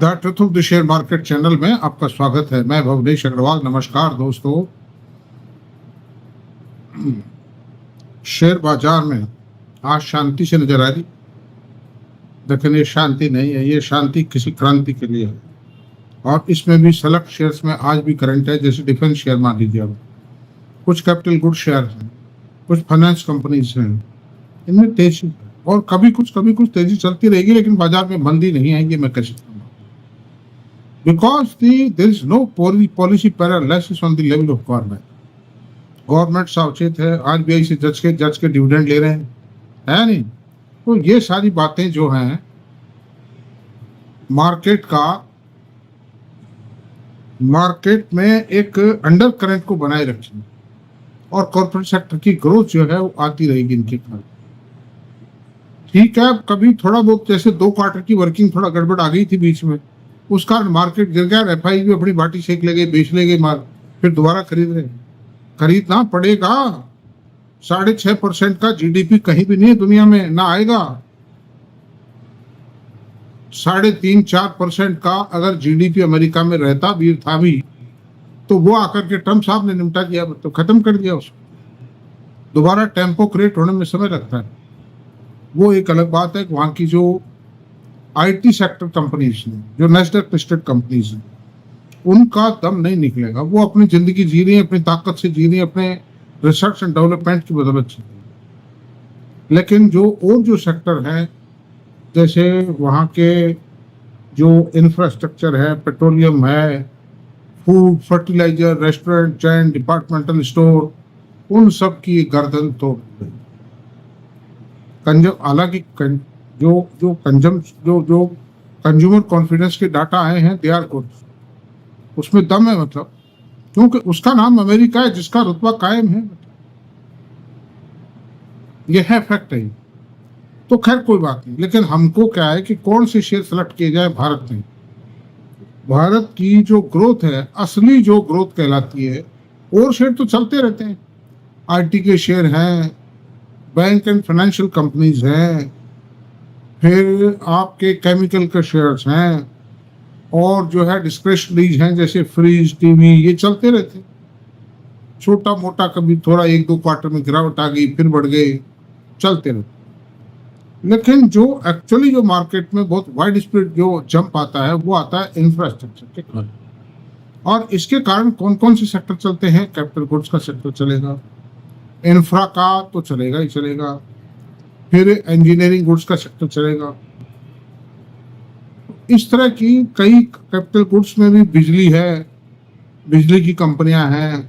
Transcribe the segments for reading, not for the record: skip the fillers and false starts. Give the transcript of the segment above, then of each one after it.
The truth of the share market channel में आपका स्वागत है। मैं भवनेश अग्रवाल। नमस्कार दोस्तों। शेयर बाजार में आज शांति से नजर आ रही, लेकिन ये शांति नहीं है, ये शांति किसी क्रांति के लिए है। और इसमें भी सेलेक्ट शेयर्स में आज भी करंट है, जैसे डिफेंस शेयर मान लीजिए, अब कुछ कैपिटल गुड शेयर हैं, कुछ फाइनेंस कंपनीज हैं, इनमें तेजी है। और कभी कुछ तेजी चलती रहेगी, लेकिन बाजार में मंदी नहीं आएगी। मैं कैसे because there is no policy paralysis on the level of government. Government सावचेत है, आरबीआई से जज के डिविडेंड ले रहे हैं, है नहीं? तो ये सारी बातें जो हैं मार्केट में एक अंडर करंट को बनाए रखेंगे और कॉर्पोरेट सेक्टर की ग्रोथ जो है वो आती रहेगी इनके कारण। ठीक है, कभी थोड़ा बहुत जैसे 2 क्वार्टर की वर्किंग थोड़ा गड़बड़ आ गई थी बीच में, उस कारण मार्केट गिर गया। एफआई भी अपनी बाटी सेक ले गए, बेच ले गए माल, फिर दोबारा खरीदना पड़ेगा। 6.5% का जीडीपी कहीं भी नहीं है दुनिया में, ना आएगा। 3.5-4% का अगर जीडीपी अमेरिका में रहता भी था भी, तो वो आकर के ट्रम्प साहब ने निपटा दिया, तो खत्म कर दिया उसको। दोबारा टेम्पो क्रिएट होने में समय लगता है। वो एक अलग बात है कि वहां की जो आईटी सेक्टर कंपनीज हैं, जो नेस्डैक लिस्टेड कंपनीज हैं, उनका दम नहीं निकलेगा। वो अपनी जिंदगी जी रही है, अपनी ताकत से जी रही है, अपने रिसर्च एंड डेवलपमेंट की बदौलत से। लेकिन जो सेक्टर है, जैसे वहाँ के जो इंफ्रास्ट्रक्चर है, पेट्रोलियम है, food, fertiliser, restaurant chain, departmental store, उन सब की गर्दन तोड़ गई। हालांकि जो कंज्यूमर कॉन्फिडेंस के डाटा आए हैं, दे आर गुड, उसमें दम है। मतलब क्योंकि उसका नाम अमेरिका है, जिसका रुतबा कायम है, ये है फैक्ट है। तो खैर कोई बात नहीं, लेकिन हमको क्या है कि कौन से शेयर सेलेक्ट किए जाए भारत में। भारत की जो ग्रोथ है, असली जो ग्रोथ कहलाती है, और शेयर तो चलते रहते हैं। आईटी के शेयर हैं, बैंक एंड फाइनेंशियल कंपनीज हैं, फिर आपके केमिकल के शेयर्स हैं, और जो है डिस्क्रिशनरीज हैं, जैसे फ्रिज, टीवी, ये चलते रहते हैं। छोटा मोटा कभी थोड़ा 1-2 क्वार्टर में गिरावट आ गई, फिर बढ़ गए, चलते रहते। लेकिन जो एक्चुअली जो मार्केट में बहुत वाइड स्प्रेड जो जंप आता है, वो आता है इंफ्रास्ट्रक्चर के कारण। और इसके कारण कौन कौन से सेक्टर चलते हैं? कैपिटल गुड्स का सेक्टर चलेगा, इंफ्रा का तो चलेगा ही चलेगा, फिर इंजीनियरिंग गुड्स का सेक्टर चलेगा। इस तरह की कई कैपिटल गुड्स में भी बिजली है, बिजली की कंपनियां हैं,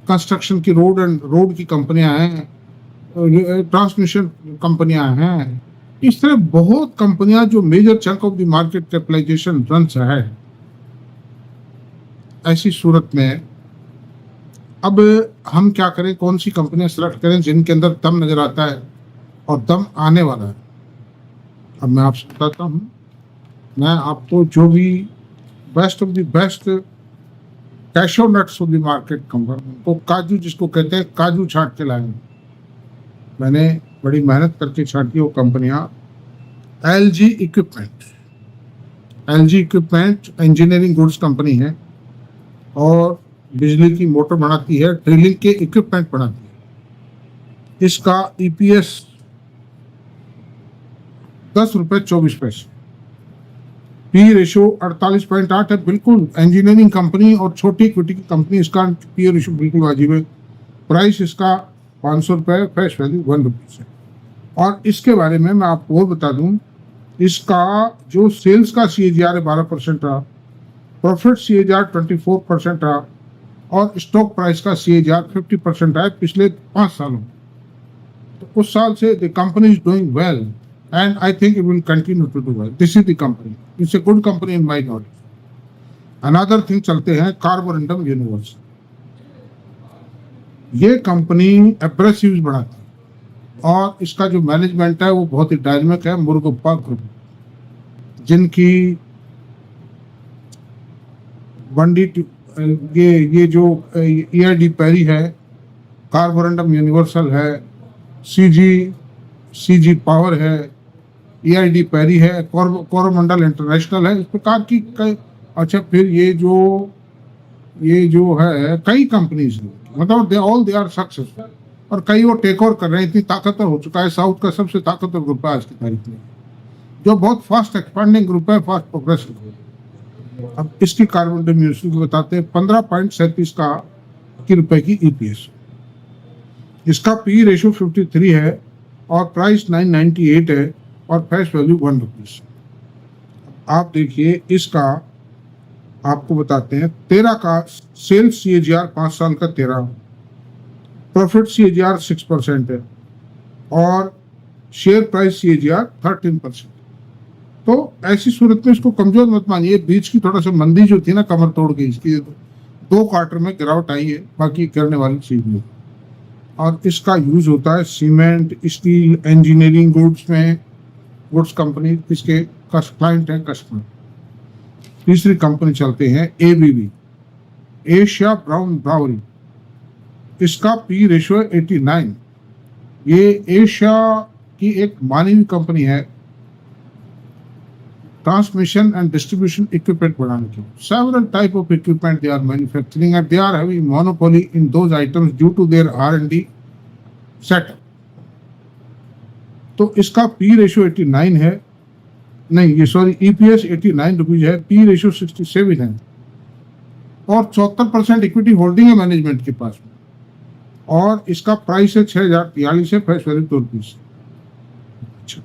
कंस्ट्रक्शन की रोड की कंपनियां हैं, ट्रांसमिशन कंपनियां हैं। इस तरह बहुत कंपनियां जो major chunk of the market capitalisation runs है। ऐसी सूरत में अब हम क्या करें, कौन सी कंपनियां सेलेक्ट करें जिनके अंदर दम नजर आता है और दम आने वाला है? अब मैं आपसे बताता हूँ। मैं आपको जो भी best of the best cashew nuts of the market कहूँगा, तो काजू जिसको कहते हैं, काजू छांट के लाए। मैंने बड़ी मेहनत करके छांटी वो कंपनियां। LG equipment engineering goods company है, और बिजली की मोटर बनाती है, ड्रिलिंग के इक्विपमेंट बनाती है। इसका ईपीएस ₹10.24, पी रेशियो 48.8 है। बिल्कुल इंजीनियरिंग कंपनी और छोटी इक्विटी की कंपनी, इसका पी रेशियो बिल्कुल वाजिब है। प्राइस इसका ₹500, फेस वैल्यू ₹1 है। और इसके बारे में मैं आपको और बता दूं, इसका जो सेल्स का CAGR है 12% रहा, प्रॉफिट CAGR 24% रहा, और स्टॉक प्राइस का CAGR 50% है पिछले 5 सालों। तो उस साल से the company is doing well, and I think it will continue to do well. This is the company. It's a good company in my knowledge. Another thing चलते हैं कार्बोरंडम यूनिवर्सल। ये कंपनी एब्रेसिव्स बनाती है, और इसका जो management है वो बहुत ही डायनामिक है। मुरुगप्पा ग्रुप, जिनकी बंडी ये जो EID पैरी है, कार्बोरंडम यूनिवर्सल है, CG पावर है, EID पैरी है, कोरोमंडल इंटरनेशनल है, इस प्रकार की कई। अच्छा, फिर ये जो है कई कंपनीज हैं, मतलब दे आर सक्सेसफुल, और कई वो टेक ओवर कर रहे हैं। इतनी ताकतवर हो चुका है, साउथ का सबसे ताकतवर ग्रुप है आज की तारीख में, जो बहुत फास्ट एक्सपांडिंग ग्रुप है, फास्ट प्रोग्रेसिव है। अब इसकी कार्बन यूनिवर्सिटी को बताते हैं 15.37 की रुपए की EPS। इसका पी रेशियो 53 है और प्राइस 998 है और फेस वैल्यू 1 रुपीज। आप देखिए इसका, आपको बताते हैं 13 का सेल्स CAGR 5 साल का 13, प्रॉफिट CAGR 6% है और शेयर प्राइस CAGR 13%। तो ऐसी सूरत में इसको कमजोर मत मानिए। बीच की थोड़ा सा मंदी जो थी ना, कमर तोड़ गई इसकी, 2 क्वार्टर में गिरावट आई है, बाकी करने वाली चीज नहीं। और इसका यूज होता है सीमेंट, स्टील, इंजीनियरिंग गुड्स में, गुड्स कंपनी इसके क्लाइंट है, कस्टमर। तीसरी कंपनी चलते हैं ABB, एशिया ब्राउन ब्रावरी। इसका पी रेशियो 89। ये एशिया की एक मानी हुई कंपनी है ट्रांसमिशन एंड डिस्ट्रीब्यूशन इक्विपमेंट बनाने की। Several type of equipment they are manufacturing and they are having monopoly in those items due to their R&D setup. तो इसका पी रेशियो 89 है, नहीं ये सॉरी EPS 89 रुपीज है, पी रेशियो 67 है और 74% इक्विटी होल्डिंग है मैनेजमेंट के पास में, और इसका प्राइस है 6043 है, फेस वैल्यू 2 रुपीज।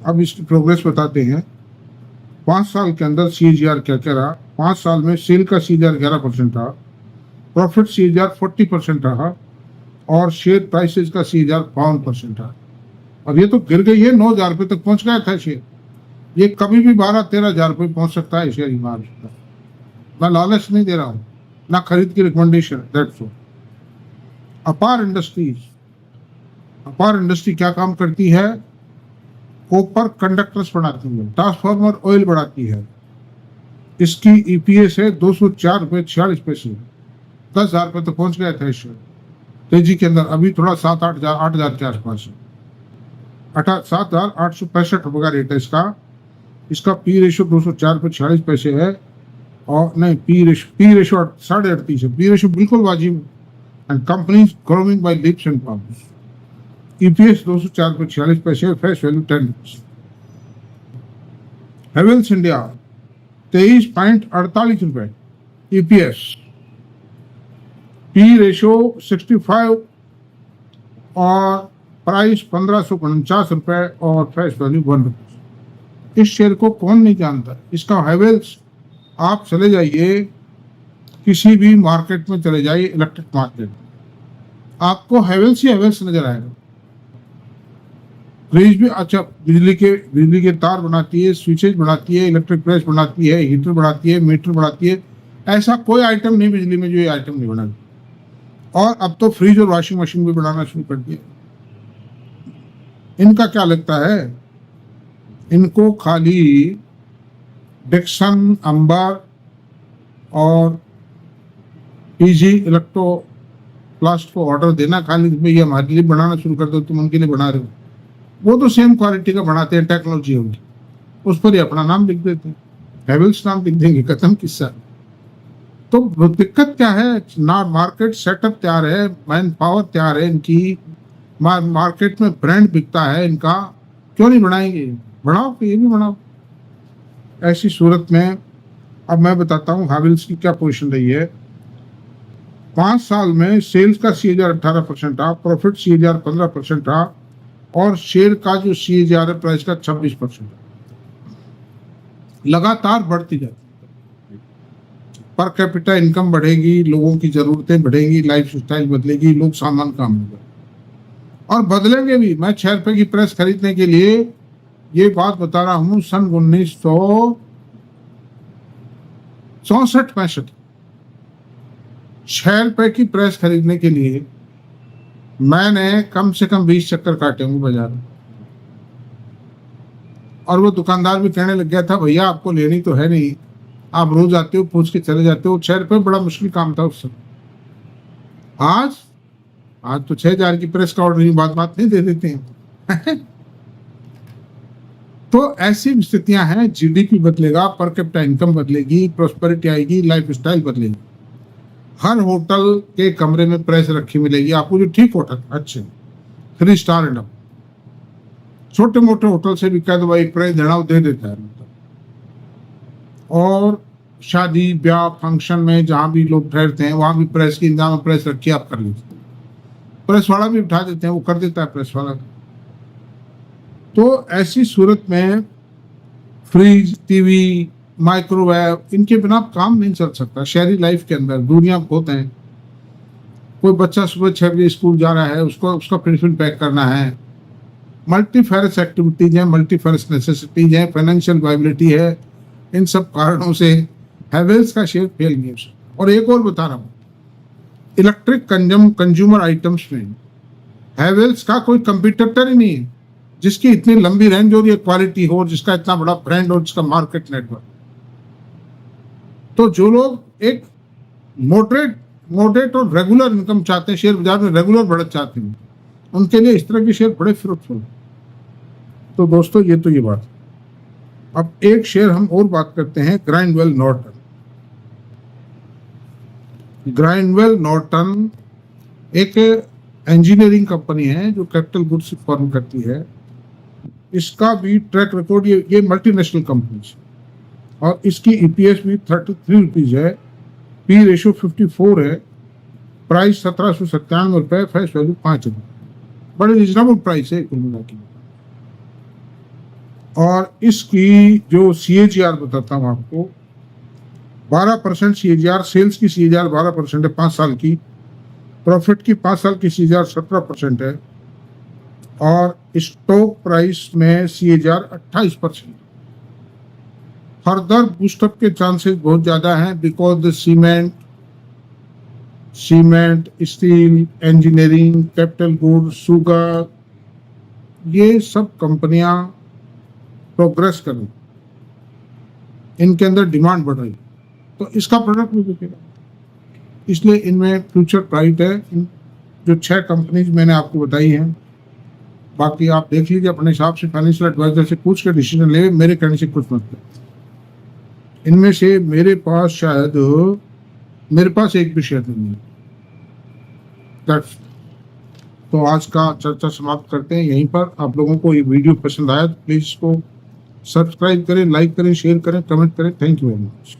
अब इसकी प्रोग्रेस बताते हैं। 5 साल के अंदर CAGR क्या क्या रहा। 5 साल में सेल का CAGR 11% रहा, प्रॉफिट CAGR 40% रहा और शेयर प्राइसेस का CAGR 52% रहा। और ये तो गिर गई है, 9,000 रुपये तक पहुंच गया था शेयर। ये कभी भी 12-13 हजार रुपये पहुंच सकता है शेयर मार्केट। मैं लालच नहीं दे रहा हूँ, ना खरीद की रिकमेंडेशन। That's all. अपार इंडस्ट्रीज, अपार इंडस्ट्री क्या काम करती है? कॉपर कंडक्टर्स बनाती है, ट्रांसफार्मर ऑयल बनाती है। इसकी EPS है 204 रुपये 46 पैसे, 10,000 रुपये तो पहुंच गया था शेयर तेजी के अंदर। अभी थोड़ा 8,000 के आसपास है, 7,865 रुपये का रेट है इसका। इसका पी रेशियो 204 रुपये 46 पैसे है, और नहीं पी रेशियो 38.5 है। पी रेशियो बिल्कुल वाजिब, and company growing by leaps and bounds. EPS 204 रुपये 46 पैसे, face value 10 rupees. Havells India 23.48 रुपये EPS, पी रेशियो 65 और प्राइस 1549 रुपये और फेस वैल्यू 1 रुपीज। इस शेयर को कौन नहीं जानता? इसका हेवेल्स, आप चले जाइए किसी भी मार्केट में, चले जाइए इलेक्ट्रिक मार्केट, आपको हेवेल्स ही हेवेल्स नजर आएगा। फ्रिज भी, अच्छा बिजली के तार बनाती है, स्विचेज बनाती है, इलेक्ट्रिक प्रेस बनाती है, हीटर बनाती है, मीटर बनाती है। ऐसा कोई आइटम नहीं बिजली में जो ये आइटम नहीं बनाती। और अब तो फ्रिज और वॉशिंग मशीन भी बनाना शुरू कर दिया। इनका क्या लगता है? इनको खाली डिक्सन, अंबर और PG इलेक्ट्रोप्लास्ट को ऑर्डर देना, खाली ये हमारे लिए बनाना शुरू कर दो, तुम उनके लिए बना रहे हो। वो तो सेम क्वालिटी का बनाते हैं, टेक्नोलॉजी होगी, उस पर ही अपना नाम लिख देते हैं, हेवेल्स नाम लिख देंगे, खत्म किस्सा। तो दिक्कत क्या है ना? मार्केट सेटअप तैयार है, मैन पावर तैयार है इनकी, मार्केट में ब्रांड बिकता है इनका, क्यों नहीं बनाएंगे? बनाओ, तो ये भी बनाओ। ऐसी सूरत में अब मैं बताता हूँ हेवेल्स की क्या पोजीशन रही है। 5 साल में सेल्स का CAGR 18% रहा, प्रॉफिट CAGR 15% रहा और शेयर का जो CAGR है प्राइस का 26%। लगातार बढ़ती जाती है। पर कैपिटा इनकम बढ़ेगी, लोगों की जरूरतें बढ़ेंगी, लाइफ स्टाइल बदलेगी, लोग सामान काम होगा और बदलेंगे भी। मैं 6 रुपए की प्रेस खरीदने के लिए ये बात बता रहा हूं, सन 1964-65 6 रुपए की प्रेस खरीदने के लिए मैंने कम से कम 20 चक्कर काटे होंगे बाजार में। और वो दुकानदार भी कहने लग गया था, भैया आपको लेनी तो है नहीं, आप रोज आते हो, पूछ के चले जाते हो। 6 रुपए बड़ा मुश्किल काम था उस समय। आज तो 6,000 की प्रेस का ऑर्डर बात नहीं दे देते हैं। तो ऐसी स्थितियां हैं, जीडीपी बदलेगा, पर कैपिटा इनकम बदलेगी, प्रोस्पेरिटी आएगी, लाइफ स्टाइल बदलेगी। हर होटल के कमरे में प्रेस रखी मिलेगी आपको, जो ठीक होटल अच्छे 3 स्टार एंड अप। छोटे मोटे होटल से भी कह दो भाई प्रेस देना, वो दे देता है। और शादी ब्याह फंक्शन में जहां भी लोग ठहरते हैं वहां भी प्रेस की इंतजाम, प्रेस रखी आप कर लीजिए। प्रेस वाला भी उठा देते हैं, वो कर देता है प्रेस वाला। तो ऐसी सूरत में फ्रिज, टीवी, माइक्रोवेव, इनके बिना काम नहीं चल सकता। शहरी लाइफ के अंदर दुनिया बहुत है। कोई बच्चा सुबह 6 बजे स्कूल जा रहा है, उसको उसका टिफिन पैक करना है। मल्टीफेरस एक्टिविटीज है, मल्टीफेरस नेसेसिटीज है, फाइनेंशियल वायबिलिटी है। इन सब कारणों से हैवेल्स का शेयर फेल नहीं है। और एक और बता रहा हूँ, इलेक्ट्रिक कंज्यूमर आइटम्स में हैवेल्स का कोई कंपटीटर ही नहीं है, जिसकी इतनी लंबी रेंज और ये क्वालिटी हो, जिसका इतना बड़ा ब्रांड और जिसका मार्केट नेटवर्क। तो जो लोग एक मॉडरेट और रेगुलर इनकम चाहते हैं, शेयर बाजार में रेगुलर बढ़त चाहते हैं, उनके लिए इस तरह के शेयर बड़े फ्रूटफुल। तो दोस्तों ये बात। अब एक शेयर हम और बात करते हैं, ग्राइंडवेल नॉर्टन। ग्राइंडवेल नॉर्टन एक इंजीनियरिंग कंपनी है जो कैपिटल गुड्स फॉर्म करती है। इसका भी ट्रैक रिकॉर्ड, ये मल्टीनेशनल कंपनी है और इसकी ईपीएस भी 33 रुपीज है, पी रेशियो 54 है, प्राइस 1797 रुपए, फेस वैल्यू 5 रुपये। बड़े रिजनेबल प्राइस है कुल मिला के। और इसकी जो CAGR बताता हूँ आपको, 12% CAGR, सेल्स की CAGR 12% है 5 साल की, प्रॉफिट की 5 साल की CAGR 17% है, और स्टॉक प्राइस में CAGR 28%। फर्दर बूस्टअप के चांसेस बहुत ज्यादा हैं, because the cement, steel, engineering, capital goods, sugar, ये सब कंपनियां प्रोग्रेस कर रही, इनके अंदर डिमांड बढ़ रही, तो इसका प्रोडक्ट भी बिकेगा। इसलिए इनमें फ्यूचर ब्राइट है। इन जो 6 कंपनीज मैंने आपको बताई हैं, बाकी आप देख लीजिए अपने हिसाब से, फाइनेंशियल एडवाइजर से पूछ के डिसीजन ले, मेरे कहने से कुछ मत करें। इनमें से मेरे पास एक भी शेयर नहीं है। तो आज का चर्चा समाप्त करते हैं यहीं पर। आप लोगों को ये वीडियो पसंद आया तो प्लीज इसको सब्सक्राइब करें, लाइक करें, शेयर करें, कमेंट करें। Thank you very much.